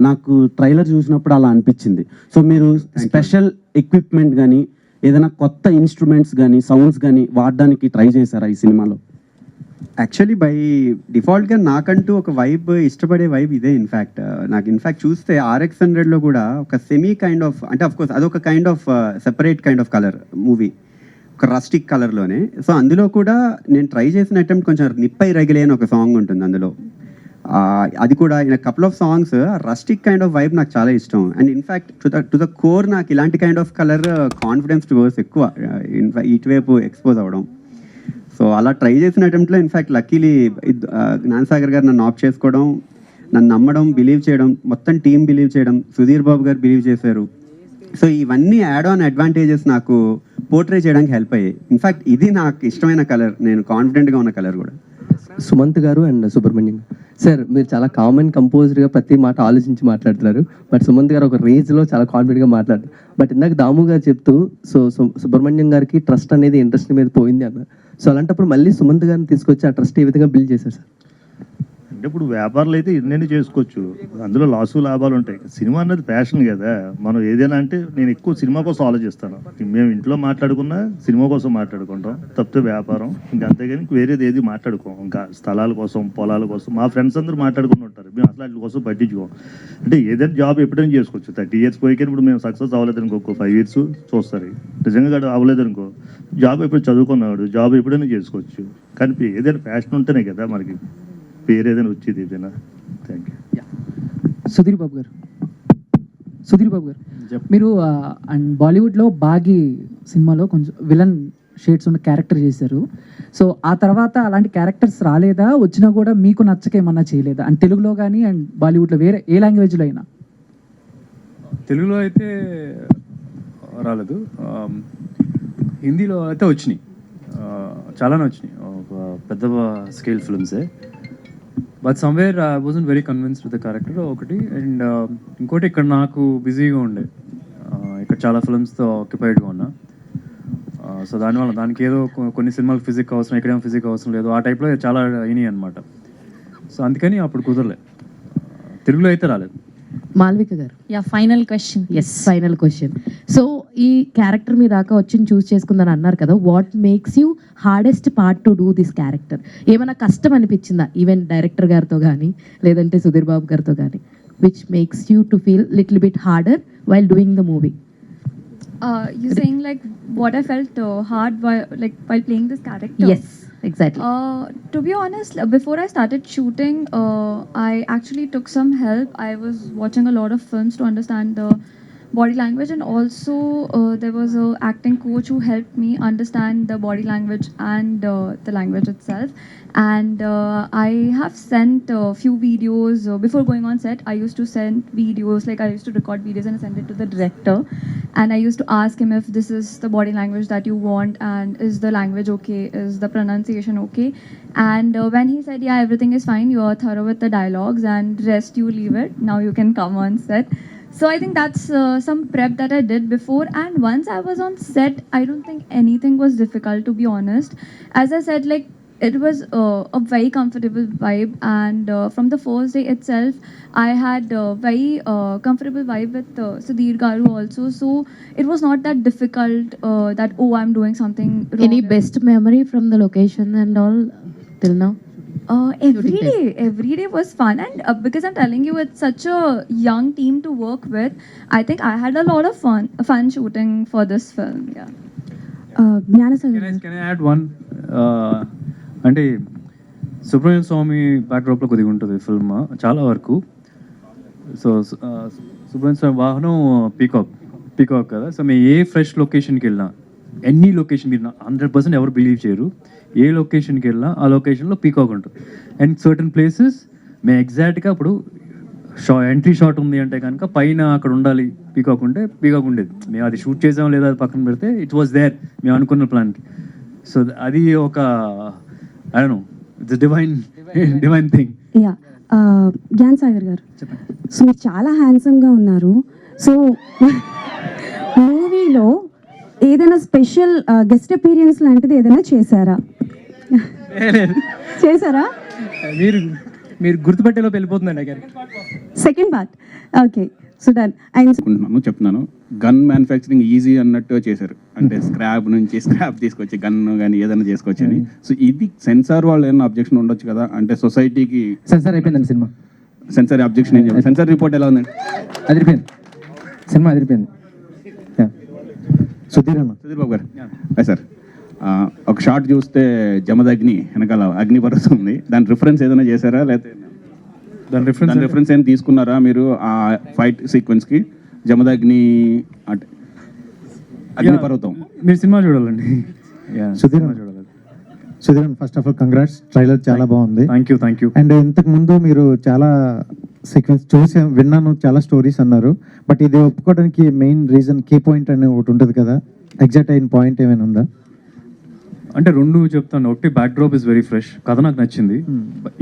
నాకు ట్రైలర్ చూసినప్పుడు అలా అనిపించింది. సో మీరు స్పెషల్ ఎక్విప్మెంట్ కానీ ఏదైనా కొత్త ఇన్స్ట్రుమెంట్స్ కానీ సౌండ్స్ కానీ వాడడానికి ట్రై చేశారా ఈ సినిమాలో? యాక్చువల్లీ బై డిఫాల్ట్గా నాకంటూ ఒక వైబ్, ఇష్టపడే వైబ్ ఇదే. నాకు ఇన్ఫ్యాక్ట్ చూస్తే RX100లో కూడా ఒక సెమీ కైండ్ ఆఫ్, అంటే అఫ్కోర్స్ అదొక kind of separate kind of colour movie, ఒక రస్టిక్ కలర్లోనే. సో అందులో కూడా నేను ట్రై చేసిన అటెంప్ట్ కొంచెం నిప్పై రగిలే అని ఒక సాంగ్ ఉంటుంది అందులో. అది కూడా in couple of songs rustic kind of vibe నాకు చాలా ఇష్టం. And in fact to the core నాకు ఇలాంటి kind of colour confidence tours ఎక్కువ ఇటువైపు ఎక్స్పోజ్ అవ్వడం. సో అలా ట్రై చేసిన అటెంప్ట్లో ఇన్ఫ్యాక్ట్ లక్కీలీ జ్ఞానసాగర్ గారు నన్ను ఆప్ చేసుకోవడం, నన్ను నమ్మడం, బిలీవ్ చేయడం, మొత్తం టీం బిలీవ్ చేయడం, సుధీర్ బాబు గారు బిలీవ్ చేశారు. సో ఇవన్నీ యాడ్ ఆన్ అడ్వాంటేజెస్ నాకు పోర్ట్రే చేయడానికి హెల్ప్ అయ్యాయి. ఇన్ఫ్యాక్ట్ ఇది నాకు ఇష్టమైన కలర్, నేను కాన్ఫిడెంట్గా ఉన్న కలర్ కూడా. సుమంత్ గారు అండ్ సుబ్రహ్మణ్యం సార్, మీరు చాలా కామన్ కంపోజర్గా ప్రతి మాట ఆలోచించి మాట్లాడుతున్నారు. బట్ సుమంత్ గారు ఒక రేంజ్లో చాలా కాన్ఫిడెంట్గా మాట్లాడారు. బట్ ఇందాక దాము గారు చెప్తూ సుబ్రహ్మణ్యం గారికి ట్రస్ట్ అనేది ఇండస్ట్రీ మీద పోయింది అన్న. సో అలాంటప్పుడు మళ్ళీ సుమంత్ గారిని తీసుకొచ్చి ఆ ట్రస్ట్ ఏ విధంగా బిల్డ్ చేశారు సార్? అంటే ఇప్పుడు వ్యాపారాలు అయితే ఎన్నైనా చేసుకోవచ్చు, అందులో లాసు లాభాలు ఉంటాయి. సినిమా అన్నది ప్యాషన్ కదా. మనం ఏదైనా అంటే నేను ఎక్కువ సినిమా కోసం ఆలోచిస్తాను. మేము ఇంట్లో మాట్లాడుకున్నా సినిమా కోసం మాట్లాడుకుంటాం తప్పితే వ్యాపారం ఇంకా, అంతేగాని వేరేది ఏది మాట్లాడుకోం. ఇంకా స్థలాల కోసం, పొలాల కోసం మా ఫ్రెండ్స్ అందరూ మాట్లాడుకుని ఉంటారు. మేము అసలు వాటి కోసం పట్టించుకోం. అంటే ఏదైనా జాబ్ ఎప్పుడైనా చేసుకోవచ్చు. 30 years పోయికే ఇప్పుడు మేము సక్సెస్ అవ్వలేదు అనుకో, 5 years చూస్తారు. నిజంగా అవ్వలేదు అనుకో, జాబ్ ఎప్పుడు చదువుకున్నాడు, జాబ్ ఎప్పుడైనా చేసుకోవచ్చు. కానీ ఏదైనా ప్యాషన్ ఉంటేనే కదా మనకి పేరు ఏదైనా వచ్చేది ఏదైనా. Thank you. సుధీర్ బాబు గారు, మీరు అండ్ బాలీవుడ్లో బాగి సినిమాలో కొంచెం విలన్ షేడ్స్ ఉన్న క్యారెక్టర్ చేశారు. సో ఆ తర్వాత అలాంటి క్యారెక్టర్స్ రాలేదా? వచ్చినా కూడా మీకు నచ్చకేమన్నా చేయలేదా? అండ్ తెలుగులో కానీ అండ్ బాలీవుడ్లో వేరే ఏ లాంగ్వేజ్లో అయినా? తెలుగులో అయితే రాలేదు, హిందీలో అయితే వచ్చినాయి. చాలానే వచ్చినాయి, ఒక పెద్ద స్కేల్ ఫిల్మ్సే. But somewhere I wasn't very convinced with the character ఒకటి. అండ్ ఇంకోటి ఇక్కడ నాకు బిజీగా ఉండే, ఇక్కడ చాలా ఫిల్మ్స్తో ఆక్యుపైడ్గా ఉన్నా. సో దానివల్ల దానికి ఏదో కొన్ని సినిమాలు ఫిజిక్ అవసరం, ఇక్కడేమో ఫిజిక్ అవసరం లేదు, ఆ టైప్లో చాలా అయినాయి అనమాట. సో అందుకని అప్పుడు కుదరలే, తెలుగులో అయితే రాలేదు. Malvika garu, yeah final question. Yes final question. So ఈ క్యారెక్టర్ మీ దాకా వచ్చి చూస్ చేసుకుందని అన్నారు కదా, what makes you hardest part to do this character? ఏమైనా కష్టం అనిపించిందా ఈవెన్ డైరెక్టర్ గారితో కానీ లేదంటే సుధీర్ బాబు గారితో కానీ, which makes you to feel little bit harder while doing the movie? You're saying like what I felt hard while playing this character? Yes, exactly. To be honest, before I started shooting, I actually took some help. I was watching a lot of films to understand the body language, and also there was a acting coach who helped me understand the body language and the language itself. And I have sent a few videos before going on set. I used to send videos, like I used to record videos and send it to the director, and I used to ask him if this is the body language that you want, and is the language okay, is the pronunciation okay. And when he said yeah, everything is fine, you are thorough with the dialogues, and rest you leave it, now you can come on set. So I think that's some prep that I did before. And once I was on set, I don't think anything was difficult, to be honest. As I said, like, it was a very comfortable vibe, and from the first day itself I had a very comfortable vibe with Sudhir Garu also. So it was not that difficult that oh, I'm doing something wrong. Any best memory from the location and all till now? Every day was fun, and because I'm telling you, it's such a young team to work with. I think I had a lot of fun shooting for this film. Yeah. Can I add one? అంటే సుబ్రహ్మణ్య స్వామి బ్యాక్డ్రాప్లో కొద్దిగా ఉంటుంది film చాలా వరకు. So Subrahmanya స్వామి వాహనం peacock కదా. So మేము ఏ fresh లొకేషన్కి వెళ్ళినా, ఎనీ లొకేషన్ మీరు 100% ఎవరు బిలీవ్ చేయరు, ఏ లొకేషన్కి వెళ్ళినా ఆ లొకేషన్లో పీకాక్ ఉంటుంది. అండ్ సర్టన్ ప్లేసెస్ మేము ఎగ్జాక్ట్గా ఇప్పుడు ఎంట్రీ షాట్ ఉంది అంటే కనుక పైన అక్కడ ఉండాలి పీకాక్ ఉంటే పీకాక్ ఉండేది. మేము అది షూట్ చేసాం లేదా అది పక్కన పెడితే ఇట్ వాస్ దేర్ మేము అనుకున్న ప్లాన్కి. సో అది ఒక I don't know, it's a divine thing. Yeah Gyan Sagar గారు, సో మీరు చాలా హ్యాండ్సమ్గా ఉన్నారు. సో మూవీలో ఏదైనా స్పెషల్ గెస్ట్ అపీరియన్స్ లాంటిది ఏదైనా చేశారా? మీరు గుర్తుపెట్టేలోపు వెళ్ళిపోతుందండి గారు. Second part okay. So done. And చెప్తున్నాను, గన్ మ్యానుఫ్యాక్చరింగ్ ఈజీ అన్నట్టు చేశారు. అంటే స్క్రాప్ తీసుకొచ్చి గన్ కానీ ఏదైనా చేసుకోవచ్చు అని. సో ఇది సెన్సార్ వాళ్ళు ఏమైనా అబ్జెక్షన్ ఉండొచ్చు కదా, అంటే సొసైటీకి సెన్సార్ అయిపోయిందండి సినిమా. సెన్సార్ అబ్జెక్షన్ ఏం చెప్పారు? సెన్సార్ రిపోర్ట్ ఎలా ఉందండి? అదిరిపోయింది, సినిమా అదిరిపోయింది. సుధీర్ బాబు గారు సార్, ఒక షాట్ చూస్తే జమదగ్ని వెనకాల అగ్నిపర్వతం ఉంది, దాని రిఫరెన్స్ ఏదైనా చేశారా, లేకపోతే దాని రిఫరెన్స్ ఏం తీసుకున్నారా మీరు ఆ ఫైట్ సీక్వెన్స్కి? జమదగ్ని అంటే అగ్నిపర్వతం. మీరు సినిమా చూడాలండి. Sudheer, first of all congrats, trailer చాలా బాగుంది. Thank you. అండ్ ఇంతకు ముందు మీరు చాలా సీక్వెన్స్ చూసి విన్నాను, చాలా స్టోరీస్ అన్నారు. బట్ ఇది ఒప్పుకోవడానికి మెయిన్ రీజన్, కీ పాయింట్ అనే ఒకటి ఉంటుంది కదా, ఎగ్జాక్ట్ అయిన పాయింట్ ఏమైనా ఉందా? అంటే రెండు చెప్తాను. ఒకటి బ్యాక్డ్రాప్ ఇస్ వెరీ ఫ్రెష్, కథ నాకు నచ్చింది.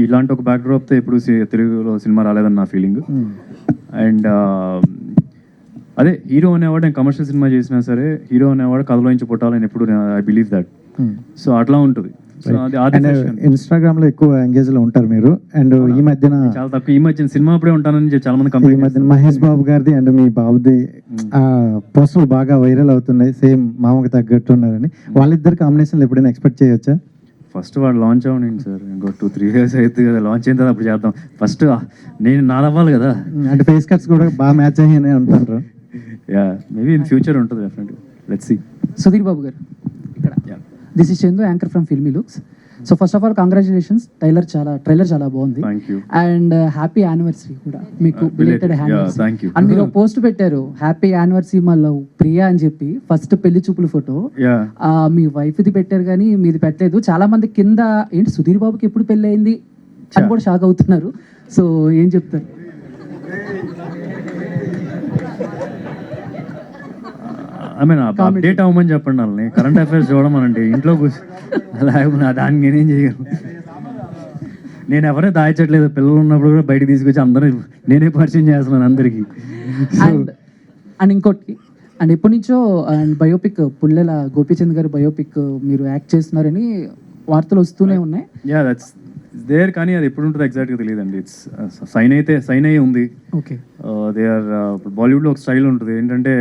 ఇలాంటి ఒక బ్యాక్డ్రాప్తో ఎప్పుడు తెలుగులో సినిమా రాలేదని నా ఫీలింగ్. అండ్ అదే హీరో అనేవాడు, నేను కమర్షియల్ సినిమా చేసినా సరే హీరో అనేవాడు కథలో నుంచి పుట్టాలని ఎప్పుడు ఐ బిలీవ్ దట్. సో అట్లా ఉంటుంది. ఇన్స్టాగ్రామ్ లో ఎక్కువ ఎంగేజ్ లో ఉంటారు మీరు. అండ్ ఈ మధ్యన చాలా తక్కువ, ఈ మధ్యన సినిమా అప్పుడే ఉంటానని చాలా మంది ఈ మధ్యన మహేష్ బాబు గారిది అండ్ మీ బాబుది పోస్టులు బాగా వైరల్ అవుతున్నాయి, సేమ్ మామకు తగ్గట్టు ఉన్నారని. వాళ్ళిద్దరు కాంబినేషన్ ఎప్పుడైనా ఎక్స్పెక్ట్ చేయొచ్చా? ఫస్ట్ వాడు లాంచ్ అవ్వండి సార్, ఇంకో 2-3 years అవుతుంది కదా, లాంచ్ అయిన తర్వాత అప్పుడు చేద్దాం. ఫస్ట్ నేను నాదవ్వాలి కదా. అంటే ఫేస్ కట్స్ కూడా బాగా మ్యాచ్ అయ్యాయని అంటారు. యా, మేబీ ఇన్ ఫ్యూచర్ ఉంటుంది డెఫినెట్గా, లెట్స్ సీ. సుధీర్ బాబు గారు ఇక్కడ, this is Chandu, anchor from filmy looks. So first of all congratulations, trailer చాలా బాగుంది. అండ్ హ్యాపీ యానివర్సరీ కూడా మీకు, బిలేటెడ్ యానివర్సరీ. అండ్ మీరు పోస్ట్ పెట్టారు హ్యాపీ యానివర్సరీ మా లవ్ ప్రియా అని చెప్పి, ఫస్ట్ పెళ్లి చూపుల ఫోటో. మీ వైఫ్ ది పెట్టారు కానీ మీది పెట్టలేదు. చాలా మంది కింద ఏంటి సుధీర్ బాబుకి ఎప్పుడు పెళ్లి అయింది అని కూడా షాక్ అవుతున్నారు. సో ఏం చెప్తారు? ఐ మీన్ అప్డేట్ అవ్వమని చెప్పండి వాళ్ళని, కరెంట్ అఫైర్స్ చూడమనండి, ఇంట్లో లేకపోతే దానికి నేనేం చేయగలను. నేను ఎవరైనా దాయచట్లేదు, పిల్లలు ఉన్నప్పుడు కూడా బయటకు తీసుకొచ్చి అందరూ నేనే పరిచయం చేస్తున్నాను అందరికీ. అండ్ ఇంకోటి, అండ్ ఎప్పటి నుంచో అండ్ బయోపిక్ పుల్లెల గోపీచంద్ గారి బయోపిక్ మీరు యాక్ట్ చేస్తున్నారని వార్తలు వస్తూనే ఉన్నాయి. యా దట్స్ దేర్, కానీ అది ఎప్పుడు ఉంటుందో ఎగ్జాక్ట్గా తెలియదండి. ఇట్స్ సైన్ అయ్యి ఉంది. ఓకే, దే ఆర్ ఇప్పుడు బాలీవుడ్లో ఒక స్టైల్ ఉంటుంది ఏంటంటే,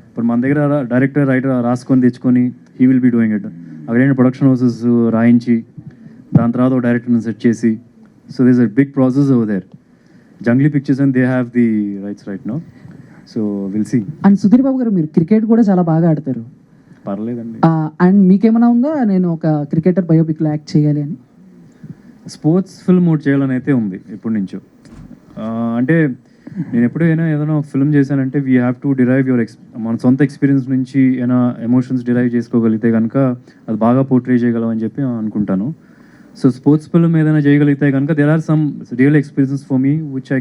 ఇప్పుడు మన దగ్గర డైరెక్టర్ రైటర్ రాసుకొని తెచ్చుకొని he will be doing it. అక్కడైనా ప్రొడక్షన్ హౌసెస్ రాయించి దాని తర్వాత ఒక డైరెక్టర్ని సెట్ చేసి, so this a big process over there. Junglee pictures and they have the rights right now, so will see. And Sudheer Babu garu, మీరు క్రికెట్ కూడా చాలా బాగా ఆడతారు. పర్లేదండి. అండ్ మీకేమైనా ఉందా నేను ఒక క్రికెటర్ బయోపిక్లో యాక్ట్ చేయాలి అని? స్పోర్ట్స్ ఫిల్మ్ ఒకటి చేయాలని అయితే ఉంది ఎప్పటి నుంచో. అంటే నేను ఎప్పుడైనా ఏదైనా ఒక ఫిల్మ్ చేశానంటే వీ హ్యావ్ టు డిరైవ్ మన సొంత ఎక్స్పీరియన్స్ నుంచి ఏమైనా ఎమోషన్స్ డిరైవ్ చేసుకోగలిగితే కనుక అది బాగా పోర్ట్రే చేయగలం అని చెప్పి అనుకుంటాను. సో స్పోర్ట్స్ ఫిల్మ్ ఏదైనా చేయగలిగితే కనుక there are some real experiences for me which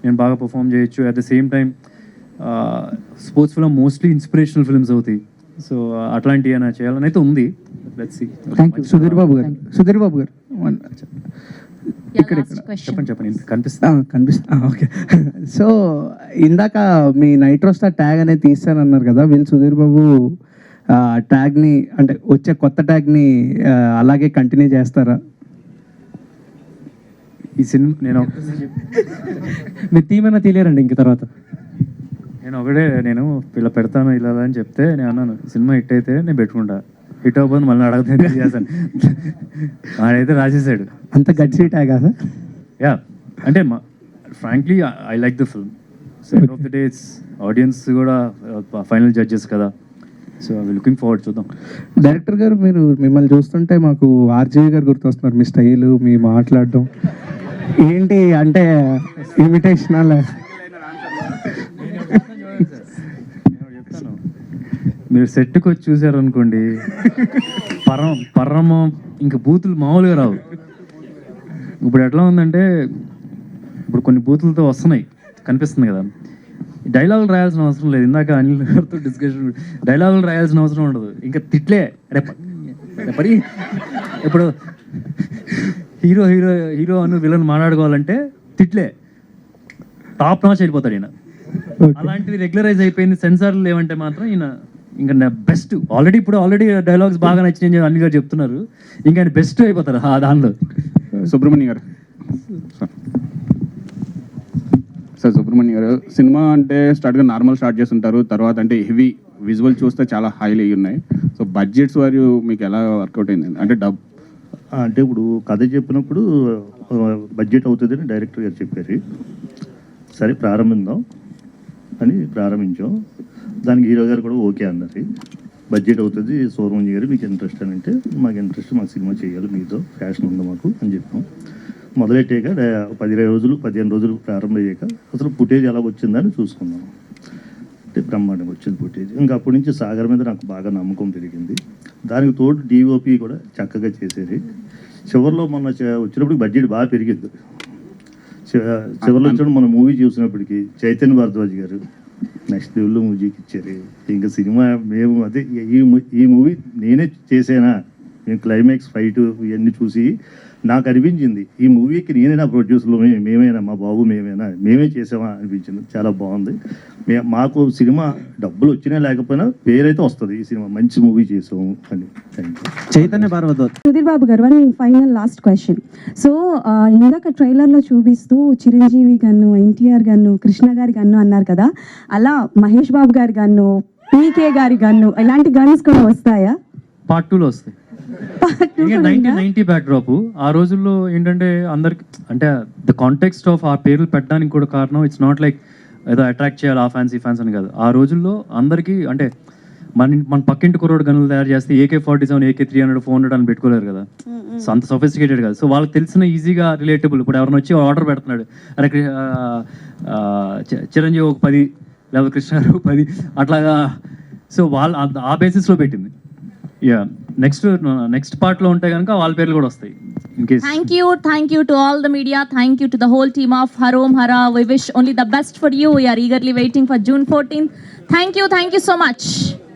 నేను బాగా పర్ఫామ్ చేయొచ్చు. At the same time sports film mostly inspirational films అవుతాయి. సో అట్లాంటివి ఏమైనా చేయాలని అయితే ఉంది. Let's see. Thank you. Sudheer Babu garu, Sudheer Babu గారు చెప్పండి కనిపిస్తా. ఓకే, సో ఇందాక మీ నైట్రో స్టార్ ట్యాగ్ అనేది తీస్తానన్నారు కదా, వీళ్ళు సుధీర్ బాబు ట్యాగ్ని అంటే వచ్చే కొత్త ట్యాగ్ని అలాగే కంటిన్యూ చేస్తారా? ఈ సినిమా నేను మీరు తీమైనా తెలియరండి ఇంక తర్వాత. నేను ఇలా పెడతాను ఇలా అని చెప్తే నేను అన్నాను, సినిమా హిట్ అయితే నేను పెట్టుకుంటా, హిట్ అవ్వకపోతే మళ్ళీ అడగదు చేశాను. ఆడైతే రాసేసాడు. అంత గట్టి ట్యాగ్ సార్? యా, అంటే frankly I like the film. So end of the day it's audience కూడా ఫైనల్ జడ్జెస్ కదా. సో ఐ లుకింగ్ ఫార్వర్డ్, చూద్దాం. డైరెక్టర్ గారు, మిమ్మల్ని చూస్తుంటే మాకు ఆర్జీవి గారు గుర్తొస్తున్నారు. మీ స్టైలు, మీ మాట్లాడడం ఏంటి అంటే ఇమిటేషన్ అలా? మీరు సెట్కి వచ్చి చూసారనుకోండి, పర్రమ ఇంకా బూతులు మామూలుగా రావు. ఇప్పుడు ఎట్లా ఉందంటే, ఇప్పుడు కొన్ని బూతులతో వస్తున్నాయి, కనిపిస్తుంది కదా. డైలాగులు రాయాల్సిన అవసరం లేదు. ఇందాక అనిల్ గారితో డిస్కషన్, డైలాగులు రాయాల్సిన అవసరం ఉండదు, ఇంకా తిట్లే. పడి ఇప్పుడు హీరో హీరో హీరో అను విలన్ మాట్లాడుకోవాలంటే తిట్లే, టాప్ నాచ్ వెళ్ళిపోతాడు ఈయన. అలాంటిది రెగ్యులరైజ్ అయిపోయింది. సెన్సార్లు లేవంటే మాత్రం ఈయన ఇంకా బెస్ట్. ఆల్రెడీ డైలాగ్స్ బాగా నచ్చినాయి అన్ని గారు చెప్తున్నారు, ఇంకా ఆయన బెస్ట్ అయిపోతారు దానిలో. సుబ్రహ్మణ్యం గారు, సార్ సుబ్రహ్మణ్యం గారు, సినిమా అంటే నార్మల్ స్టార్ట్ చేస్తుంటారు, తర్వాత అంటే హెవీ విజువల్ చూస్తే చాలా హైలీ ఉన్నాయి. సో బడ్జెట్స్ వారు మీకు ఎలా వర్కౌట్ అయింది? అంటే ఇప్పుడు కథ చెప్పినప్పుడు బడ్జెట్ అవుతుందని డైరెక్టర్ గారు చెప్పారు. సరే ప్రారంభిద్దాం అని ప్రారంభించాం. దానికి హీరో గారు కూడా ఓకే అన్నారు. బడ్జెట్ అవుతుంది సూర్యమంజి గారు, మీకు ఇంట్రెస్ట్ అని అంటే, మాకు ఇంట్రెస్ట్, మాకు సినిమా చేయాలి, మీతో ఫ్యాషన్ ఉంది మాకు అని చెప్పాం. మొదలెట్టాక 15 రోజులు ప్రారంభం అయ్యాక అసలు ఫుటేజ్ ఎలా వచ్చిందని చూసుకున్నాం. అంటే బ్రహ్మాండంగా వచ్చింది ఫుటేజ్. ఇంకా అప్పటి నుంచి సాగర్ మీద నాకు బాగా నమ్మకం పెరిగింది. దానికి తోడు డిఓపి కూడా చక్కగా చేసేది. చివరిలో మొన్న వచ్చినప్పుడు బడ్జెట్ బాగా పెరిగింది. చివరిలో వచ్చినప్పుడు మన మూవీ చూసినప్పటికీ చైతన్య భారద్వాజ్ గారు నెక్స్ట్ లెవెల్లో మ్యూజిక్ ఇచ్చారు. ఇంకా సినిమా మేము అదే ఈ మూవీ నేనే చేసేనా, మేము క్లైమాక్స్ ఫైట్ ఇవన్నీ చూసి నాకు అనిపించింది, ఈ మూవీకి నేనైనా ప్రొడ్యూసర్లు మేమేనా, మా బాబు మేమే చేసామా అనిపించింది. చాలా బాగుంది. మాకు సినిమా డబ్బులు వచ్చినా లేకపోయినా పేరైతే వస్తుంది, ఈ సినిమా మంచి మూవీ చేసాము అని. చైతన్య భారద్వాజ్. సుధీర్ బాబు గారు, one final last question. So ఇందాక ట్రైలర్లో చూపిస్తూ చిరంజీవి గన్ను, ఎన్టీఆర్ గన్ను, కృష్ణ గారి గన్ను అన్నారు కదా, అలా మహేష్ బాబు గారి గన్ను, పీకే గారి గన్ను, ఇలాంటి గన్స్ కూడా వస్తాయా? పార్ట్ 2లో వస్తాయి. 1990 బ్యాక్ డ్రాప్. ఆ రోజుల్లో ఏంటంటే అందరికి, అంటే ద కాంటెక్స్ట్ ఆఫ్ ఆ పేర్లు పెట్టడానికి కూడా కారణం, ఇట్స్ నాట్ లైక్ ఏదో అట్రాక్ట్ చేయాలి ఆ ఫ్యాన్స్ ఈ ఫ్యాన్స్ అని కాదు. ఆ రోజుల్లో అందరికీ అంటే మన పక్కింటి కుర్రోడు గన్నులు తయారు చేస్తే AK-47, AK-300, 400 అని పెట్టుకోలేరు కదా. సో అంత సొఫిస్టికేటెడ్ కాదు. సో వాళ్ళకి తెలిసిన ఈజీగా రిలేటబుల్. ఇప్పుడు ఎవరైనా వచ్చి ఆర్డర్ పెడుతున్నాడు, అరే చిరంజీవి ఒక 10 లేకపోతే కృష్ణ గారు 10 అట్లాగా. సో వాళ్ళు ఆ బేసిస్లో పెట్టింది. యా, నెక్స్ట్ పార్ట్లో ఉంటే కనుక వాళ్ళ పేర్లు కూడా వస్తాయి. Thank you to all the media. Thank you to the whole team of Harom Hara. We wish only the best for you. We are eagerly waiting for June 14th. Thank you so much.